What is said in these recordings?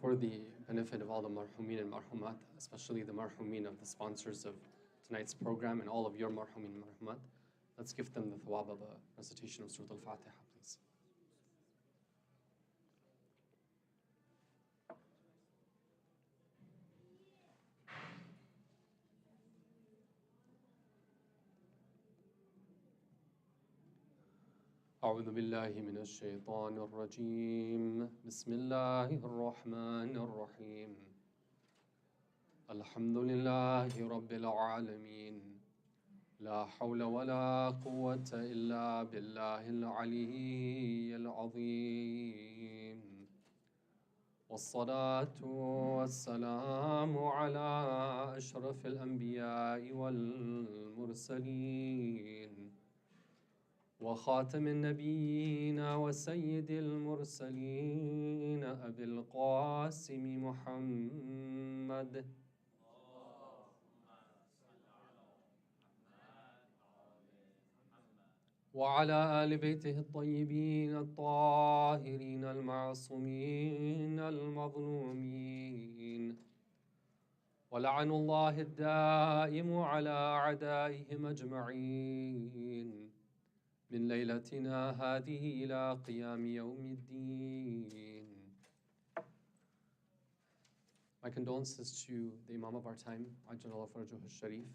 For the benefit of all the marhumin and marhumat, especially the marhumin of the sponsors of tonight's program and all of your marhumin and marhumat, let's give them the thawab of a recitation of Surah Al-Fatiha, please. أعوذ بالله من الشيطان الرجيم بسم الله الرحمن الرحيم الحمد لله رب العالمين لا حول ولا قوة إلا بالله العلي العظيم والصلاة والسلام على أشرف الأنبياء والمرسلين وخاتم النبيين وسيد المرسلين أبي القاسم محمد وعلى آل بيته الطيبين الطاهرين المعصومين المظلومين ولعن الله الدائم على أعدائهم أجمعين من ليلتنا هذه إلى قيام يوم الدين. My condolences to the Imam of our time, Ajjalallahu Farajahu al-Sharif,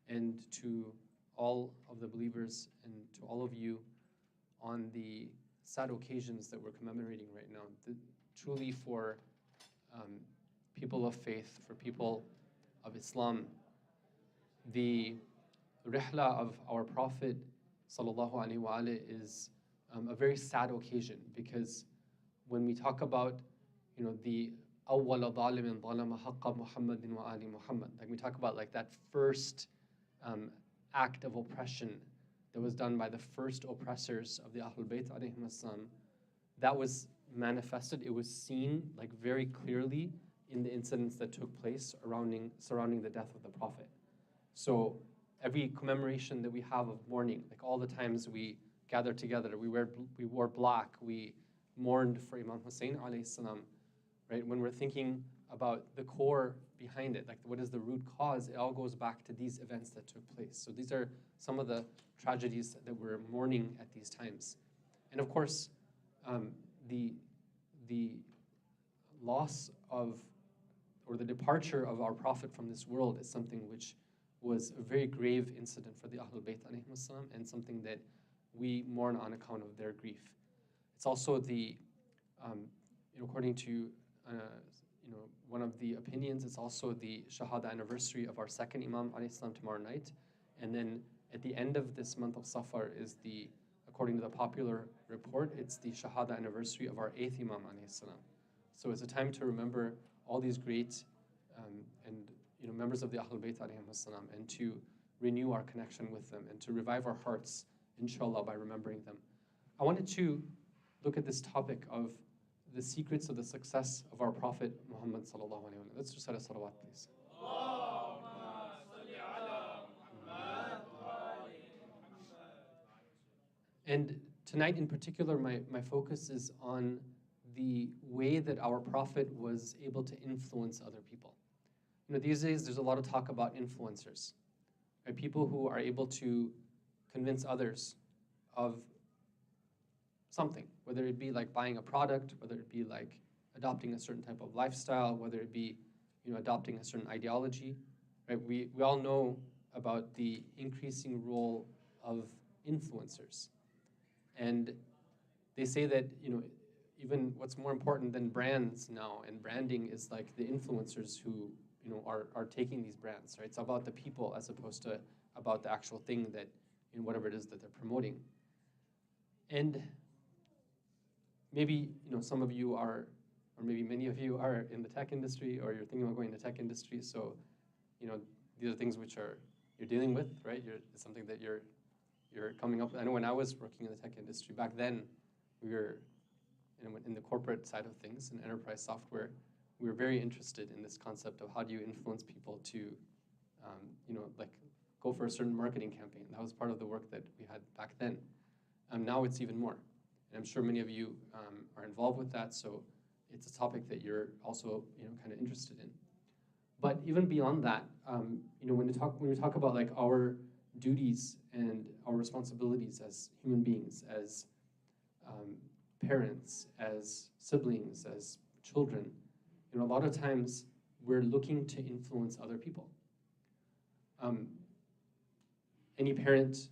and to all of the believers and to all of you on the sad occasions that we're commemorating right now. Truly for people of faith, for people of Islam, the rihla of our Prophet sallallahu alaihi wa alihi is a very sad occasion, because when we talk about, the awwal zalimin zalama haqqa Muhammadin wa ali Muhammad, like we talk about like that first act of oppression that was done by the first oppressors of the Ahlul Bayt alayhim assalam, that was manifested, it was seen like very clearly in the incidents that took place surrounding the death of the Prophet. So every commemoration that we have of mourning, like all the times we gather together, we wore black, we mourned for Imam Hussein alayhi salam, right? When we're thinking about the core behind it, like what is the root cause, it all goes back to these events that took place. So these are some of the tragedies that we're mourning at these times. And of course, the loss of, or the departure of our Prophet from this world is something which was a very grave incident for the Ahlul Bayt alayhim assalam, and something that we mourn on account of their grief. It's also the, according to one of the opinions, it's also the Shahada anniversary of our second Imam alayhi salam tomorrow night. And then at the end of this month of Safar is the, according to the popular report, it's the Shahada anniversary of our eighth Imam alayhi salam. So it's a time to remember all these great and members of the Ahlul Bayt alayhim assalam, and to renew our connection with them and to revive our hearts, inshallah, by remembering them. I wanted to look at this topic of the secrets of the success of our Prophet Muhammad sallallahu alaihi wasallam. Let's recite a salawat, please. And tonight in particular, my focus is on the way that our Prophet was able to influence other people. These days there's a lot of talk about influencers, right? People who are able to convince others of something, whether it be like buying a product, whether it be like adopting a certain type of lifestyle, whether it be adopting a certain ideology, right? We all know about the increasing role of influencers. And they say that, even what's more important than brands now and branding is like the influencers who, are taking these brands, right? It's about the people as opposed to about the actual thing that, whatever it is that they're promoting. And maybe, some of you are, or maybe many of you are in the tech industry, or you're thinking about going to tech industry. So, these are things which you're dealing with, right? It's something that you're coming up with. I know when I was working in the tech industry back then, we were in the corporate side of things, in enterprise software, we were very interested in this concept of how do you influence people to, like go for a certain marketing campaign. That was part of the work that we had back then. Now it's even more. And I'm sure many of you are involved with that, so it's a topic that you're also, kind of interested in. But even beyond that, when we talk about like our duties and our responsibilities as human beings, as parents, as siblings, as children, a lot of times we're looking to influence other people. Any parent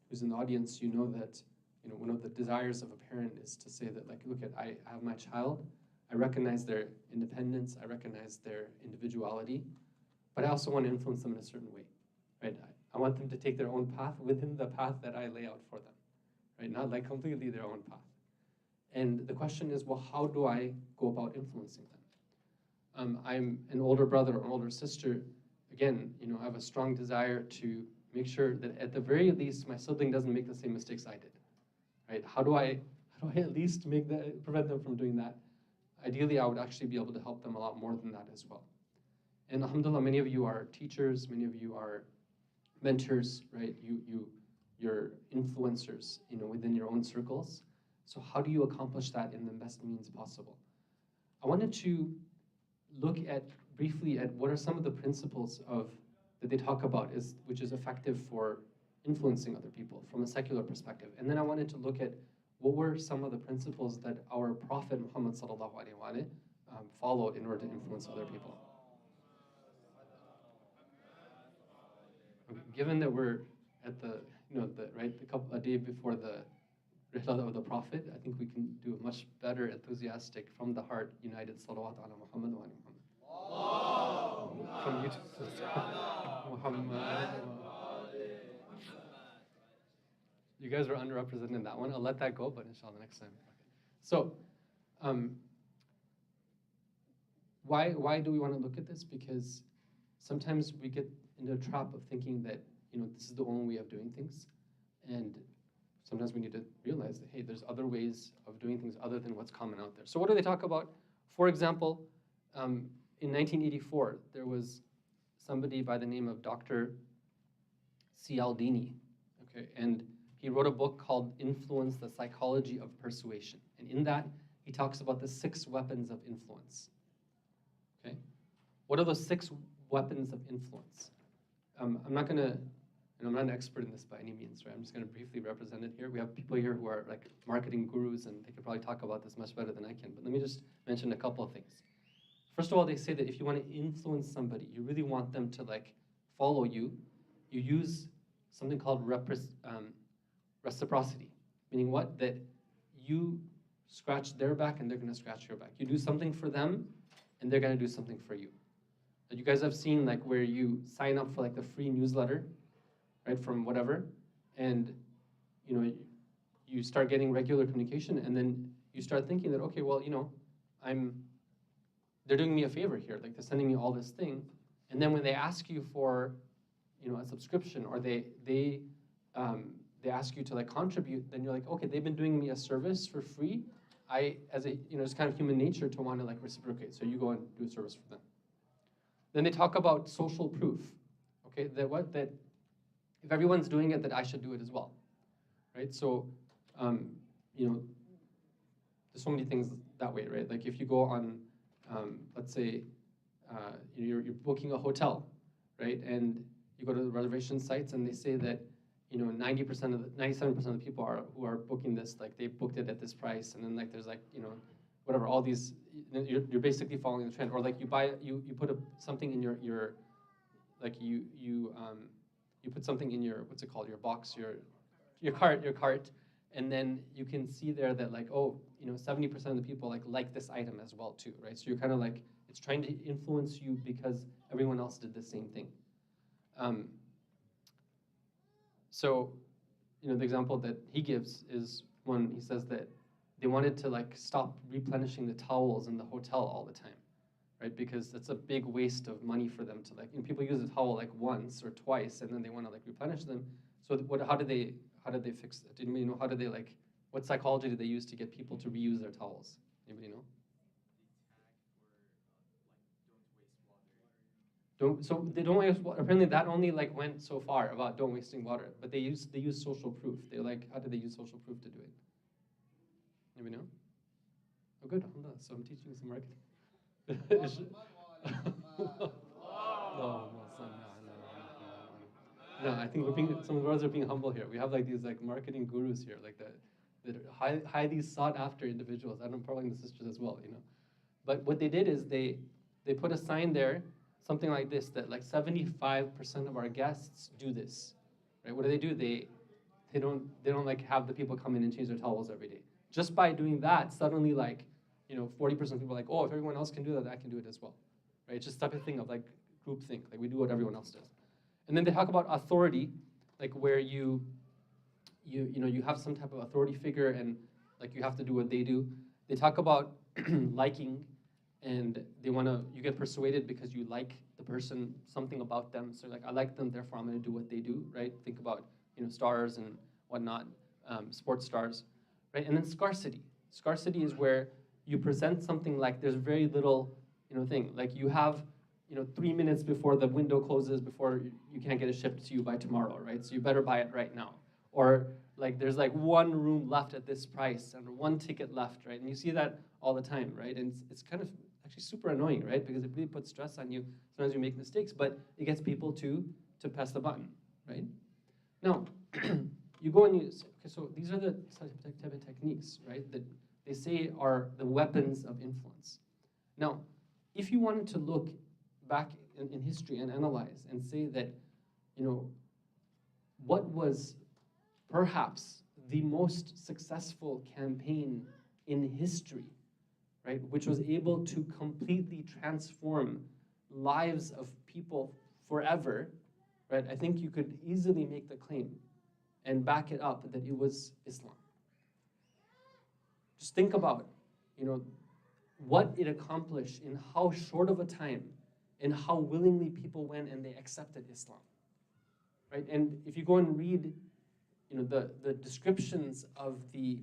who's in the audience, that one of the desires of a parent is to say that, like, look, I have my child, I recognize their independence, I recognize their individuality, but I also want to influence them in a certain way, right? I want them to take their own path within the path that I lay out for them, right? Not like completely their own path. And the question is, well, how do I go about influencing them? I'm an older brother or an older sister. Again, I have a strong desire to make sure that at the very least my sibling doesn't make the same mistakes I did, right? How do I at least prevent them from doing that? Ideally, I would actually be able to help them a lot more than that as well. And alhamdulillah, many of you are teachers, many of you are mentors, right? You're influencers, within your own circles. So how do you accomplish that in the best means possible? I wanted to look briefly at what are some of the principles that they talk about which is effective for influencing other people from a secular perspective. And then I wanted to look at what were some of the principles that our Prophet Muhammad sallallahu alaihi wasallam followed in order to influence other people. Okay, given that we're at a day before the Rihla of the Prophet, I think we can do a much better, enthusiastic, from the heart, united salawat ala Muhammad wa ala Muhammad. From you to Muhammad. You guys were underrepresented in that one. I'll let that go, but inshallah next time. Okay. So, why do we want to look at this? Because sometimes we get into a trap of thinking that this is the only way of doing things, and sometimes we need to realize that, hey, there's other ways of doing things other than what's common out there. So what do they talk about? For example, in 1984, there was somebody by the name of Dr. Cialdini, okay, and he wrote a book called Influence, the Psychology of Persuasion. And in that, he talks about the 6 weapons of influence, okay? What are those 6 weapons of influence? I'm not going to and I'm not an expert in this by any means, right? I'm just going to briefly represent it here. We have people here who are like marketing gurus, and they could probably talk about this much better than I can, but let me just mention a couple of things. First of all, they say that if you want to influence somebody, you really want them to like follow you, you use something called reciprocity, meaning what? That you scratch their back and they're going to scratch your back. You do something for them and they're going to do something for you. You guys have seen like where you sign up for like the free newsletter, right, from whatever, and you know, you start getting regular communication, and then you start thinking that, okay, well, you know, they're doing me a favor here, like they're sending me all this thing, and then when they ask you for, you know, a subscription, or they ask you to like contribute, then you're like, okay, they've been doing me a service for free. As a, you know, it's kind of human nature to want to like reciprocate, so you go and do a service for them. Then they talk about social proof, okay, that if everyone's doing it, that I should do it as well, right? So, you know, there's so many things that way, right? Like if you go on, let's say, you're booking a hotel, right? And you go to the reservation sites and they say that, you know, 97% of the people who are booking this, like they booked it at this price, and then like there's like, you know, whatever, all these, you're basically following the trend. Or like you put something in your like you put something in your, what's it called, your box, your cart, and then you can see there that like, oh, you know, 70% of the people like this item as well too, right? So you're kind of like, it's trying to influence you because everyone else did the same thing. So, you know, the example that he gives is when he says that they wanted to like stop replenishing the towels in the hotel all the time, right? Because it's a big waste of money for them to like, you know, people use a towel like once or twice and then they want to like replenish them. So how did they fix it? Didn't we know, how did they like, what psychology did they use to get people to reuse their towels? Anybody know? So they don't waste water. Apparently that only like went so far about don't wasting water, but they use social proof. They're like, how did they use social proof to do it? Anybody know? Oh, good. So I'm teaching you some marketing. No, I think some of us are being humble here. We have like these like marketing gurus here, like that are highly sought after individuals. I don't, probably the sisters as well, you know. But what they did is they put a sign there, something like this, that like 75% of our guests do this, right? What do? They don't like have the people come in and change their towels every day. Just by doing that, suddenly like, you know, 40% of people are like, oh, if everyone else can do that, I can do it as well, right? It's just type of thing of like groupthink, like we do what everyone else does. And then they talk about authority, like where you have some type of authority figure and like you have to do what they do. They talk about liking, and you get persuaded because you like the person, something about them. So like, I like them, therefore I'm gonna do what they do, right? Think about, you know, stars and whatnot, sports stars, right? And then scarcity. Scarcity is where you present something like there's very little, you know, thing. Like you have, you know, 3 minutes before the window closes, before you can't get it shipped to you by tomorrow, right? So you better buy it right now. Or like there's like one room left at this price and one ticket left, right? And you see that all the time, right? And it's kind of actually super annoying, right? Because it really puts stress on you. Sometimes you make mistakes, but it gets people to press the button, right? Now, you go and you say, okay, so these are the type of techniques, right, that they say are the weapons of influence. Now, if you wanted to look back in history and analyze and say that, you know, what was perhaps the most successful campaign in history, right, which was able to completely transform lives of people forever, right, I think you could easily make the claim and back it up that it was Islam. Just think about, you know, what it accomplished in how short of a time and how willingly people went and they accepted Islam, right? And if you go and read, you know, the descriptions of the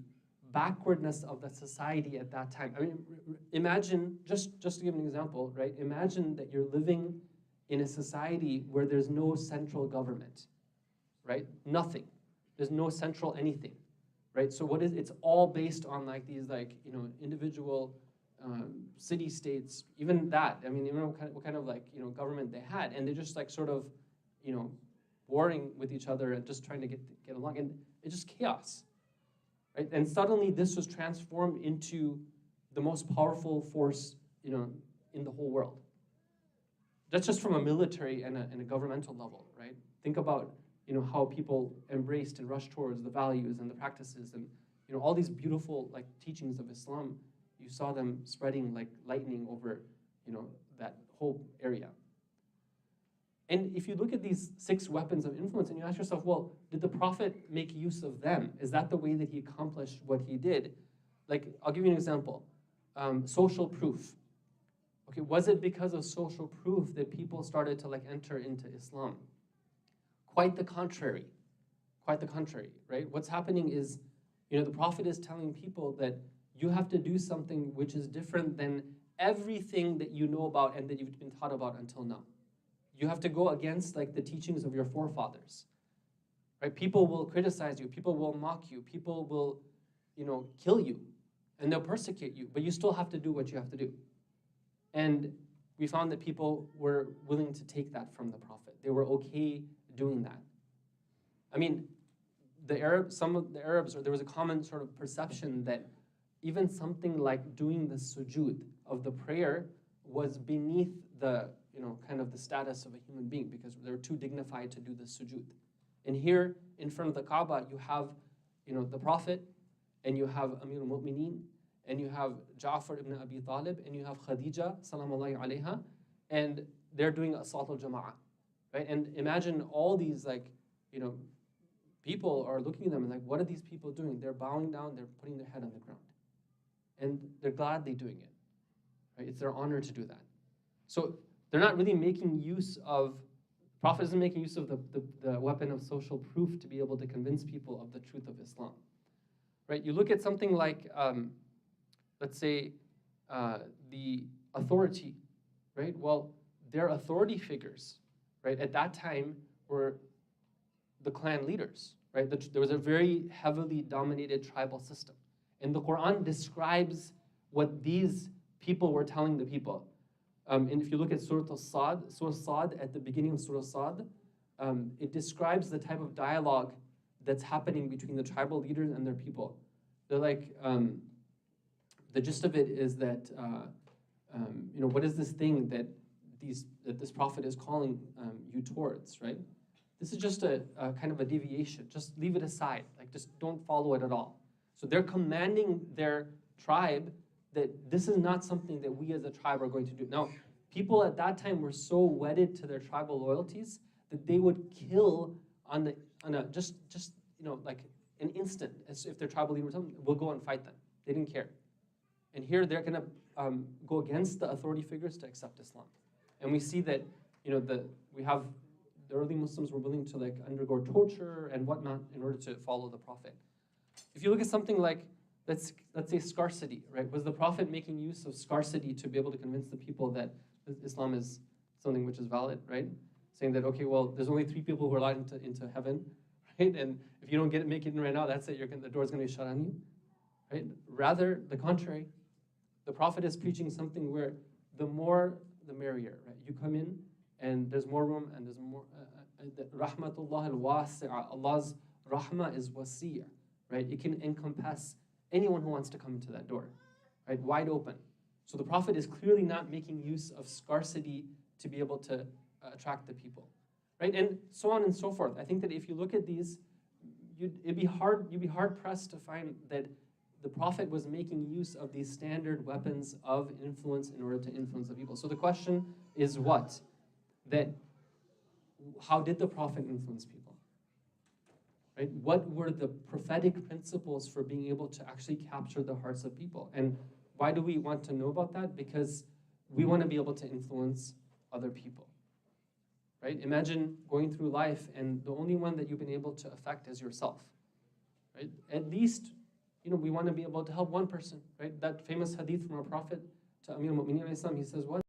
backwardness of the society at that time. I mean, imagine, just to give an example, right? Imagine that you're living in a society where there's no central government, right? Nothing. There's no central anything, right? So it's all based on like these like, you know, individual city-states, even that. I mean, you know what kind of like, you know, government they had, and they just like sort of, you know, warring with each other and just trying to get along, and it's just chaos, right? And suddenly this was transformed into the most powerful force, in the whole world. That's just from a military and a governmental level, right? Think about, how people embraced and rushed towards the values and the practices and, all these beautiful like teachings of Islam. You saw them spreading like lightning over, that whole area. And if you look at these 6 weapons of influence and you ask yourself, well, did the Prophet make use of them? Is that the way that he accomplished what he did? Like, I'll give you an example. Social proof. Okay, was it because of social proof that people started to like enter into Islam? Quite the contrary. Quite the contrary, right? What's happening is, the Prophet is telling people that you have to do something which is different than everything that you know about and that you've been taught about until now. You have to go against like the teachings of your forefathers, right? People will criticize you, people will mock you, people will, kill you, and they'll persecute you, but you still have to do what you have to do. And we found that people were willing to take that from the Prophet. They were okay doing that. I mean, some of the Arabs, or there was a common sort of perception that even something like doing the sujood of the prayer was beneath the, kind of the status of a human being because they were too dignified to do the sujood. And here, in front of the Kaaba, you have, the Prophet, and you have Amir al-Mu'mineen, and you have Ja'far ibn Abi Talib, and you have Khadija, salamullahi alayha, and they're doing a Salat al-Jama'ah, right? And imagine all these, like, people are looking at them and like, what are these people doing? They're bowing down, they're putting their head on the ground. And they're gladly doing it, right? It's their honor to do that. So they're not really making use of, the Prophet isn't making use of the weapon of social proof to be able to convince people of the truth of Islam, right? You look at something like, let's say, the authority, right? Well, their authority figures, right, at that time were the clan leaders, right? There was a very heavily dominated tribal system. And the Quran describes what these people were telling the people. And if you look at Surah Sad, at the beginning of Surah Sad, it describes the type of dialogue that's happening between the tribal leaders and their people. They're like, the gist of it is that, what is this thing that this prophet is calling you towards, right? This is just a kind of a deviation. Just leave it aside. Like, just don't follow it at all. So they're commanding their tribe that this is not something that we as a tribe are going to do. Now, people at that time were so wedded to their tribal loyalties that they would kill just like an instant, as if their tribal leader or something, will go and fight them. They didn't care. And here they're going to go against the authority figures to accept Islam. And we see that, the early Muslims were willing to like undergo torture and whatnot in order to follow the Prophet. If you look at something like, let's say scarcity, right? Was the Prophet making use of scarcity to be able to convince the people that Islam is something which is valid, right? Saying that, okay, well, there's only 3 people who are allowed into heaven, right? And if you don't make it in right now, that's it, the door's gonna be shut on you, right? Rather, the contrary. The Prophet is preaching something where the more, the merrier, right? You come in, and there's more room, and there's more, rahmatullah al-wasi'a, Allah's rahmah is wasi'ah, right? It can encompass anyone who wants to come into that door, right? Wide open. So the Prophet is clearly not making use of scarcity to be able to attract the people, right? And so on and so forth. I think that if you look at these, you'd be hard pressed to find that the Prophet was making use of these standard weapons of influence in order to influence the people. So the question is what? How did the Prophet influence people? Right? What were the prophetic principles for being able to actually capture the hearts of people? And why do we want to know about that? Because we want to be able to influence other people. Right? Imagine going through life and the only one that you've been able to affect is yourself. Right? At least, we want to be able to help one person. Right? That famous hadith from our Prophet to Amir al-Mu'mineen, he says, what?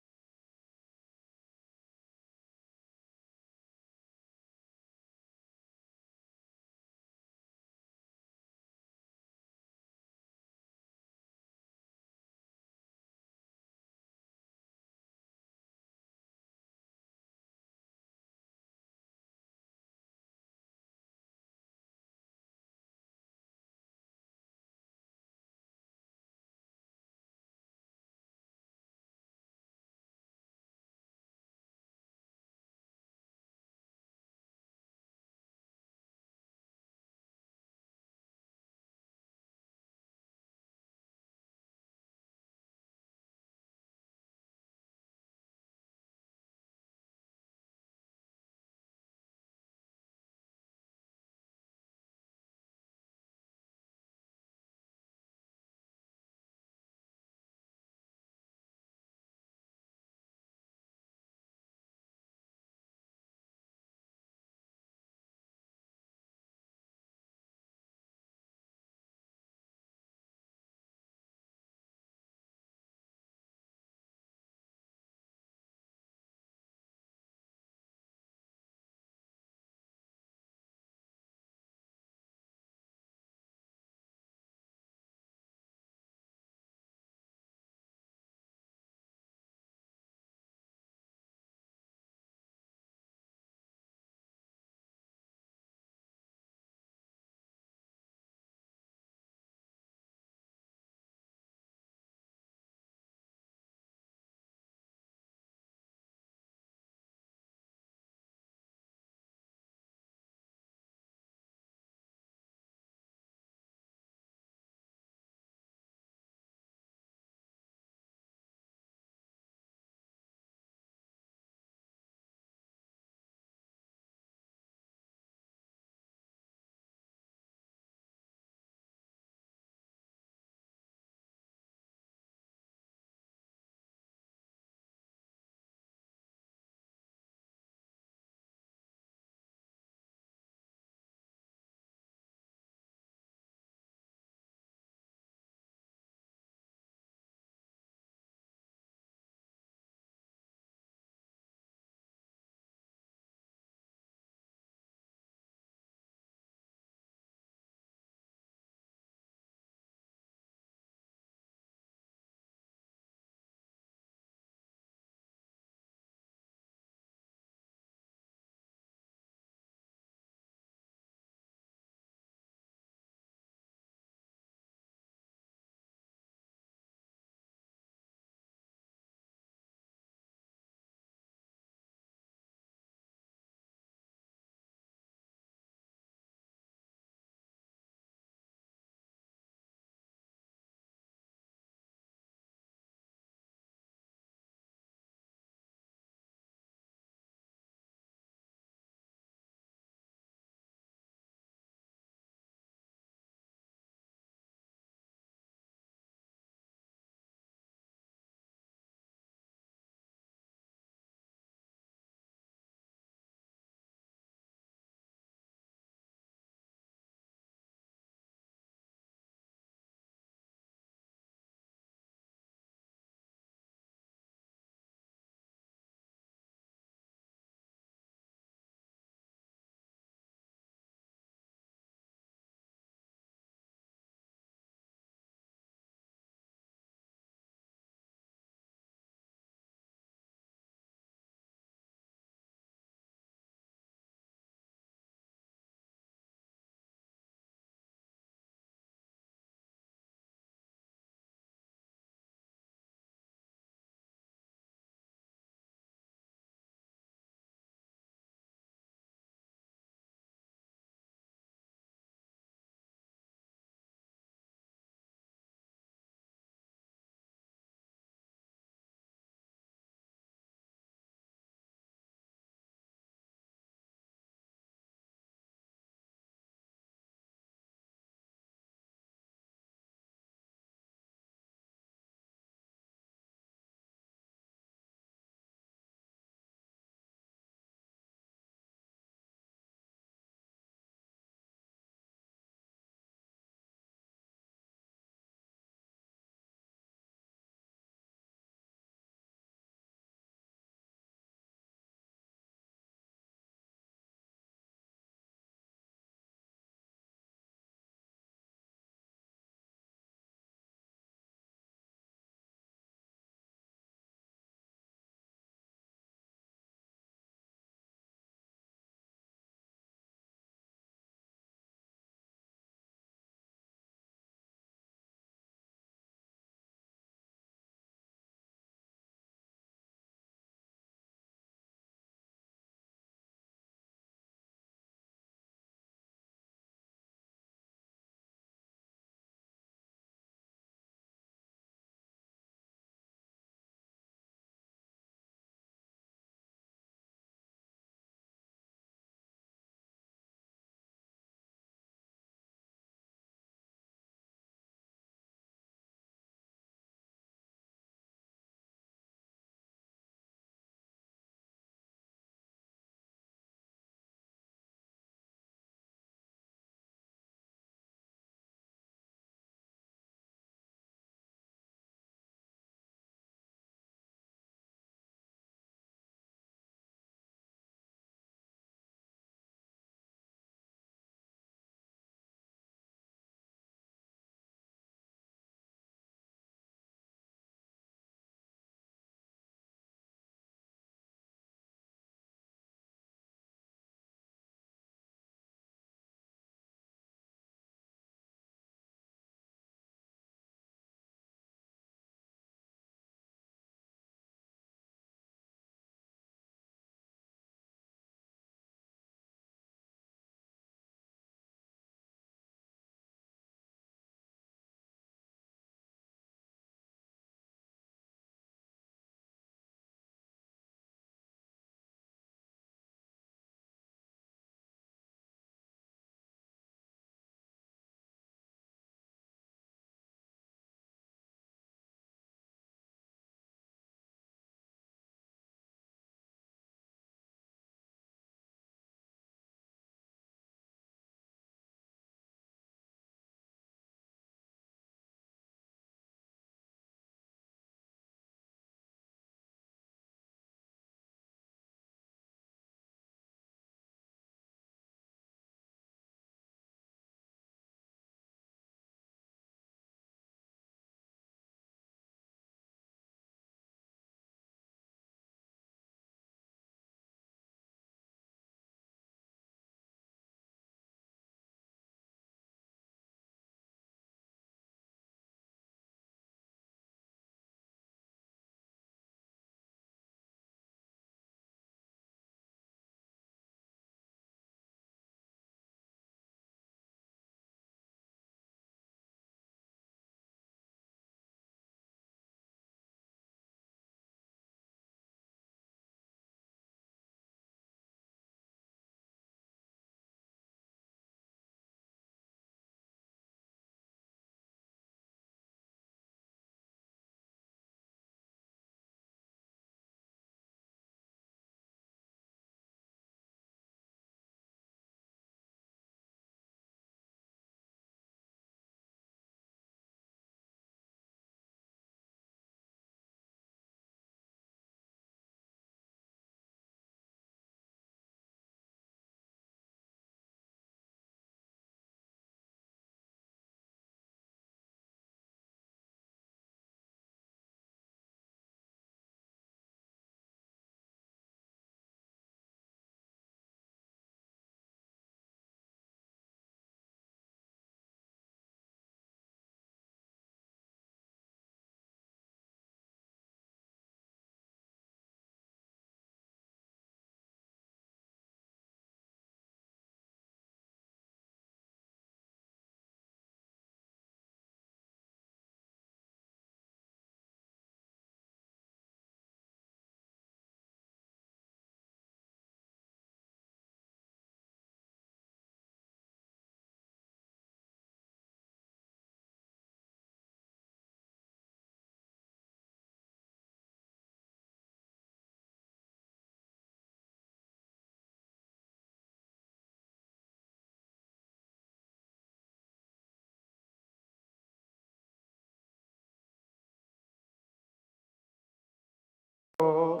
The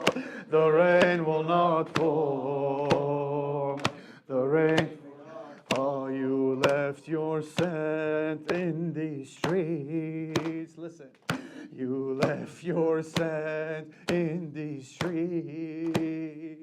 rain will not fall. The rain. Oh, you left your scent in the streets. Listen. You left your scent in the streets.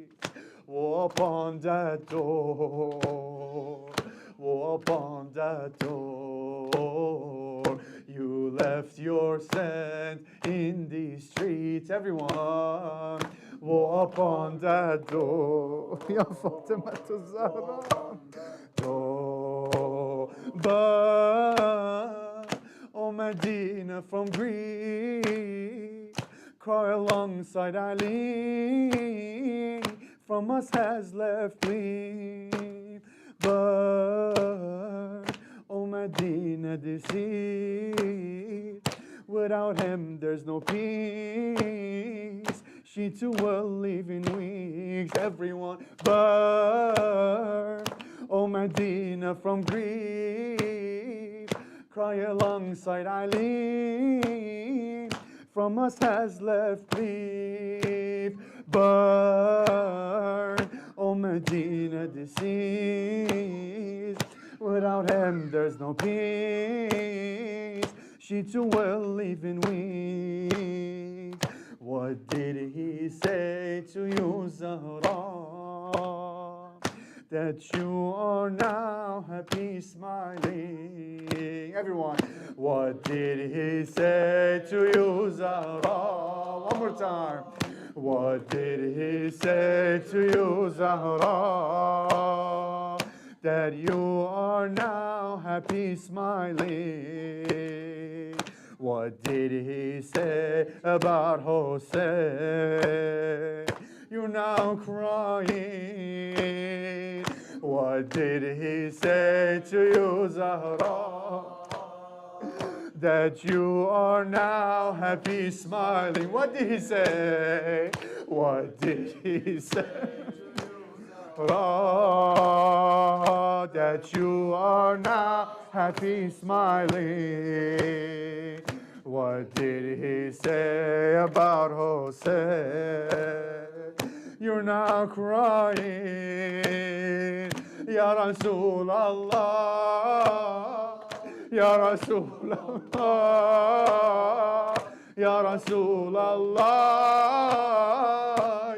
Woe upon that door. Woe upon that door. You left your scent in the streets. Everyone. Woe upon that door. Ya Fatima Zahra. But, oh Medina from Greece, cry alongside Ali, from us has left clean. But, oh Medina deceived, without him there's no peace. She too will leave in weeks. Everyone burn. Oh Medina from grief, cry alongside Ali, from us has left grief. Burn. Oh Medina deceased, without him there's no peace. She too will leave in weeks. What did he say to you, Zahra? That you are now happy smiling. Everyone, what did he say to you, Zahra? One more time. What did he say to you, Zahra? That you are now happy smiling. What did he say about Hossein? You're now crying. What did he say to you, Zahra? That you are now happy smiling. What did he say? What did he say? Oh, that you are now happy smiling. What did he say about Hossein? You're now crying. Ya Rasulallah, Ya Rasulallah, Ya Rasulallah,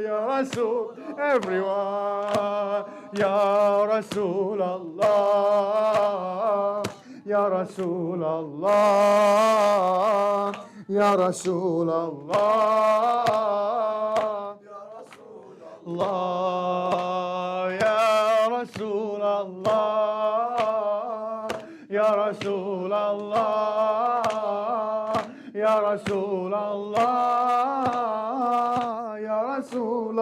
Ya Rasul, everyone, Ya Rasulallah, Ya Rasulallah, Ya Rasulallah, Allah, Ya Rasulallah, Ya Rasulallah, Ya Rasulallah, Ya Rasulallah,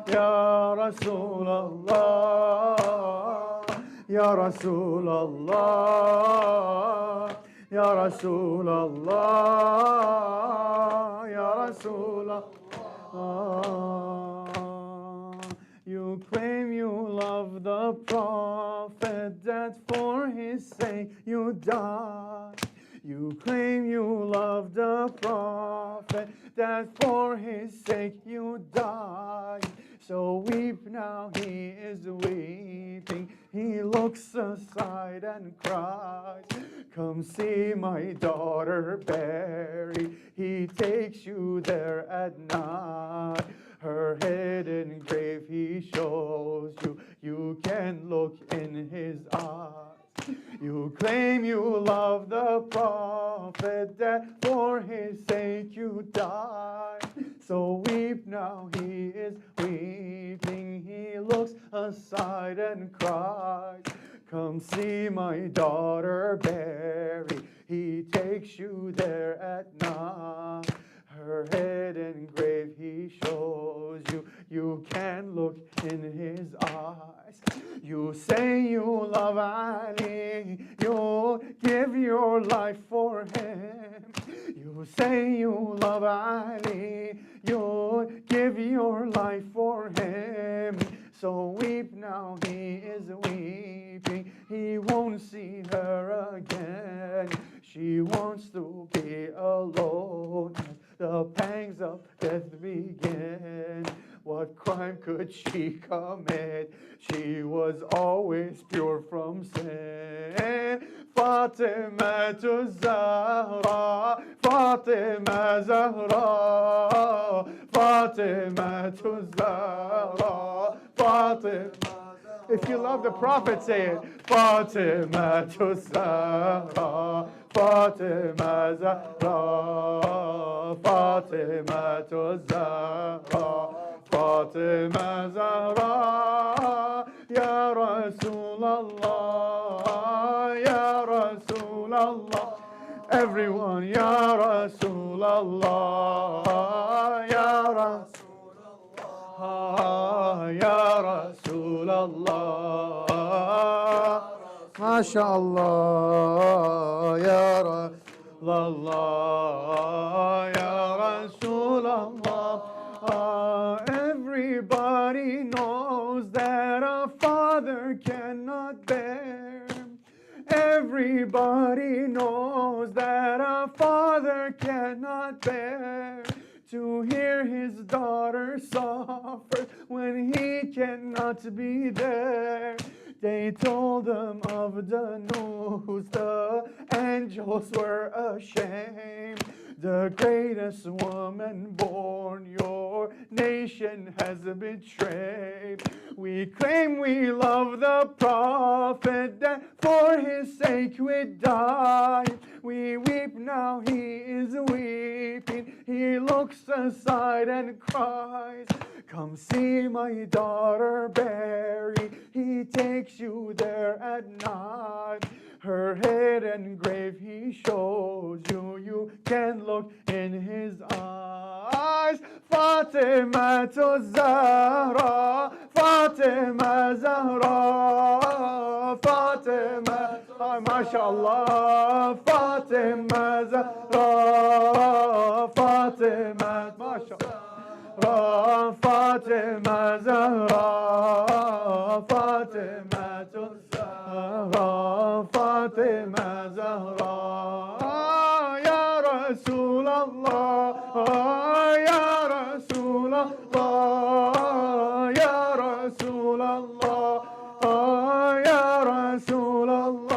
Ya Rasulallah, Ya Rasulallah, Ya Rasulallah, Ya Rasulallah. You claim you love the Prophet, that for his sake you died. You claim you love the Prophet, that for his sake you died. So weep now, he is weeping. He looks aside and cries, come see my daughter buried. He takes you there at night. Her hidden grave he shows you. You can look in his eyes. You claim you love the Prophet, that for his sake you died. So weep now, he is weeping. He looks aside and cries, come see my daughter buried. He takes you there at night. Her head and grave he shows you. You can look in his eyes. You say you love Ali, you give your life for him. You say you love Ali, you give your life for him. So weep now, he is weeping. He won't see her again. She wants to be alone. The pangs did she commit? She was always pure from sin. Fatima to Zahra, Fatima Zahra, Fatima to Zahra, Fatima. If you love the Prophet, say it. Fatima to Zahra, Fatima Zahra, Fatima to Zahra, Fatima Zahra, Ya Rasulallah, Ya Rasulallah. Everyone, Ya Rasulallah, Ya Rasulallah, Ya Rasulallah. MashaAllah, Ya Rasulallah, Ya Rasulallah. Everybody knows that a father cannot bear. Everybody knows that a father cannot bear to hear his daughter suffer when he cannot be there. They told him of the news, the angels were ashamed. The greatest woman born, your nation has betrayed. We claim we love the Prophet, that for his sake we died. We weep now, he is weeping. He looks aside and cries, come see my daughter Barry. He takes you there at night. Her head and grave he shows you. You can look in his eyes. Fatima to Zahra, Fatima Zahra, Fatima, MashaAllah, Fatima Zahra, Fatima, MashaAllah, Fatima Zahra, Fatima to Zahra, Fatima Zahra, Ya Rasulallah, Ya Rasulallah, Ya Rasulallah, Ya Rasulallah,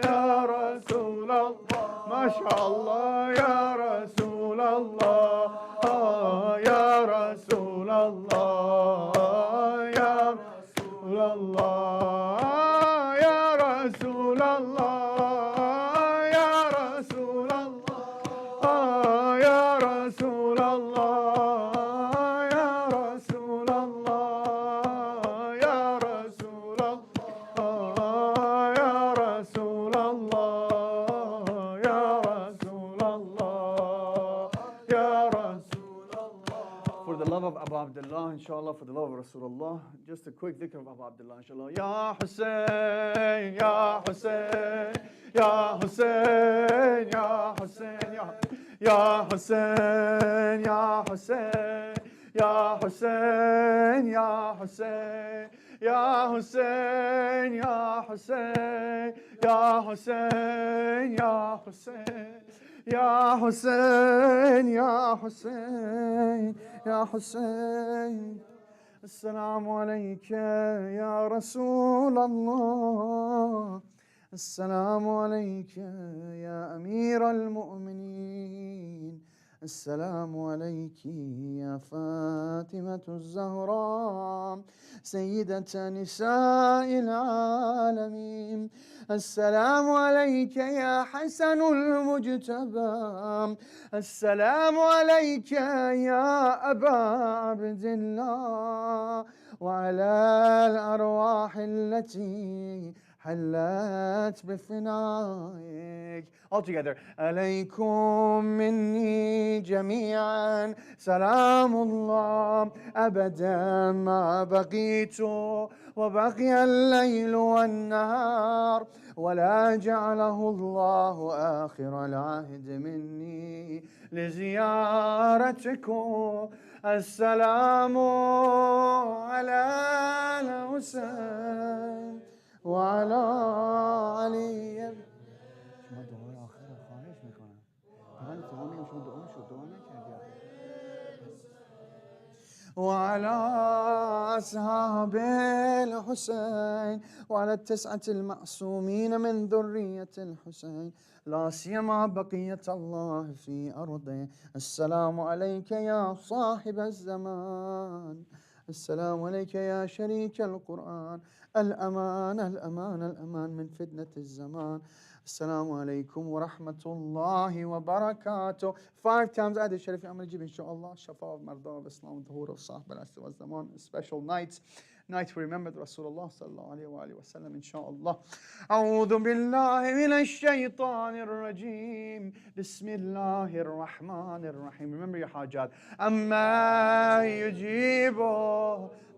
Ya Rasulallah, MashaAllah, Ya Rasulallah, Ya Rasulallah, Ya Rasulallah, Ya Rasulallah, Ya Rasulallah, Ya Rasulallah, Ya Rasulallah, Ya Rasulallah, Ya Rasulallah, Ya Rasulallah, Ya Rasulallah. For the love of Abu Abdullah, inshallah, for the love of Rasulullah, just a quick dhikr of Abu Abdullah, inshallah. Ya Hussein, Ya Hussein, Ya Hussein, Ya Hussein, Ya Hussein, Ya Hussein, Ya Hussein, Ya Hussein, Ya Hussein, Ya Hussein, Ya Hussein, Ya Hussein, Ya Hussein, Ya Hussein, Ya Hussein. Assalamu alayka ya Rasulallah. Assalamu alayka ya Amir al-Mu'mineen. Assalamu alayki ya Fatimatu Zahra, Sayyidata Nisa'il Alameen. السلام عليك يا حسن المجتبى. السلام عليك يا أبا عبد الله وعلى الأرواح التي حلت بفنائك. All together. عليكم مني جميعا سلام الله أبدا ما بقيت وبقي الليل والنهار ولا جعله الله آخر العهد مني لزيارتكم. السلام على الحسين وعلى علي. شما دعای آخر رو خواهش میکنم. فقط اتهامی شما دعا نکردی. وعلى أصحاب الحسين وعلى التسعة المعصومين من ذرية الحسين لا سيما بقية الله في أرضه. السلام عليك يا صاحب الزمان، السلام عليك يا شريك القرآن، الأمان الأمان الأمان من فتنة الزمان. السلام عليكم ورحمة الله وبركاته. 5 times عدد الشريف عمل الجيب إن شاء الله. شفاء مرضى بإسلام ظهور الصاحب العصر والزمان. Special night we remember Rasulullah صلى الله عليه وآله وسلم إن شاء الله. أعوذ بالله من الشيطان الرجيم. بسم الله الرحمن الرحيم. Remember your حاجات. أما يجيب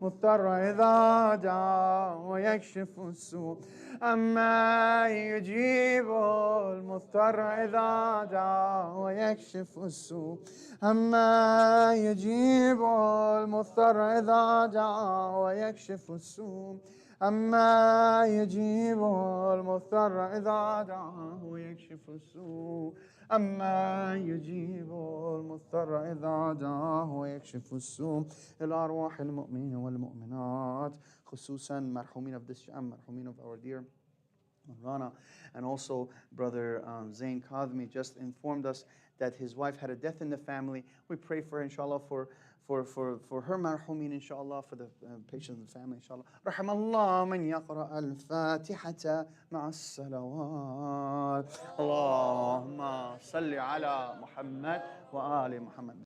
مضطر إذا دعا ويكشف السوء. أما يجيب المضطر إذا دعا ويكشف السوء. أما يجيب المضطر إذا دعا ويكشف السوء. أما يجيب المضطر إذا دعا ويكشف السوء. أما يجيب المضطر إذا دعاه ويكشف السوء. إلى أرواح المؤمنين والمؤمنات خصوصا مرحومين of this jam, مرحومين of our dear Rana, and also brother Zain Kadmi just informed us that his wife had a death in the family. We pray for her, inshallah, for her marhumin, inshallah, for the patients of the family, inshallah. رحم الله من يقرأ الفاتحة مع الصلوات. اللهم صل على محمد وآل محمد.